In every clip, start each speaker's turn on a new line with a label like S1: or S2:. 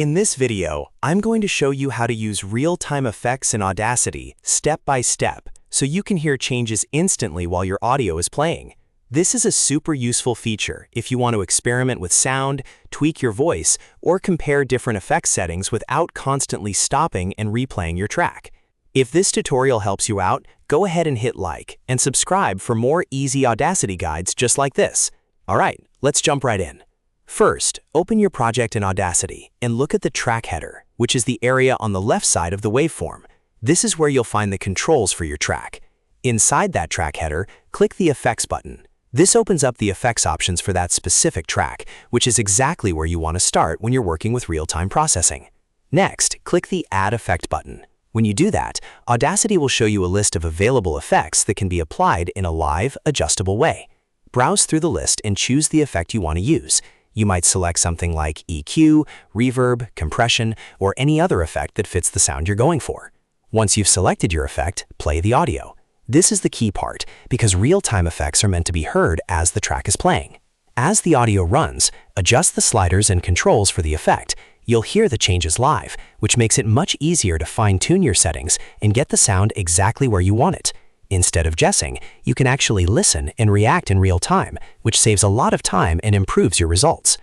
S1: In this video, I'm going to show you how to use real-time effects in Audacity step by step so you can hear changes instantly while your audio is playing. This is a super useful feature if you want to experiment with sound, tweak your voice, or compare different effect settings without constantly stopping and replaying your track. If this tutorial helps you out, go ahead and hit like and subscribe for more easy Audacity guides just like this. Alright, let's jump right in. First, open your project in Audacity and look at the track header, which is the area on the left side of the waveform. This is where you'll find the controls for your track. Inside that track header, click the Effects button. This opens up the effects options for that specific track, which is exactly where you want to start when you're working with real-time processing. Next, click the Add Effect button. When you do that, Audacity will show you a list of available effects that can be applied in a live, adjustable way. Browse through the list and choose the effect you want to use. You might select something like EQ, reverb, compression, or any other effect that fits the sound you're going for. Once you've selected your effect, play the audio. This is the key part, because real-time effects are meant to be heard as the track is playing. As the audio runs, adjust the sliders and controls for the effect. You'll hear the changes live, which makes it much easier to fine-tune your settings and get the sound exactly where you want it. Instead of guessing, you can actually listen and react in real time, which saves a lot of time and improves your results.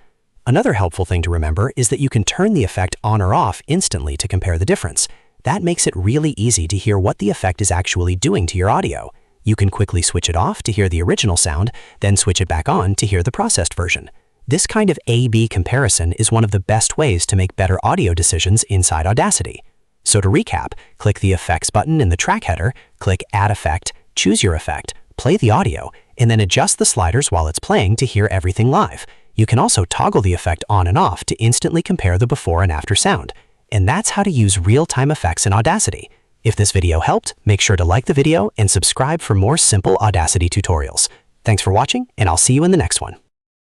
S1: Another helpful thing to remember is that you can turn the effect on or off instantly to compare the difference. That makes it really easy to hear what the effect is actually doing to your audio. You can quickly switch it off to hear the original sound, then switch it back on to hear the processed version. This kind of A/B comparison is one of the best ways to make better audio decisions inside Audacity. So to recap, click the Effects button in the track header, click Add Effect, choose your effect, play the audio, and then adjust the sliders while it's playing to hear everything live. You can also toggle the effect on and off to instantly compare the before and after sound. And that's how to use real-time effects in Audacity. If this video helped, make sure to like the video and subscribe for more simple Audacity tutorials. Thanks for watching, and I'll see you in the next one.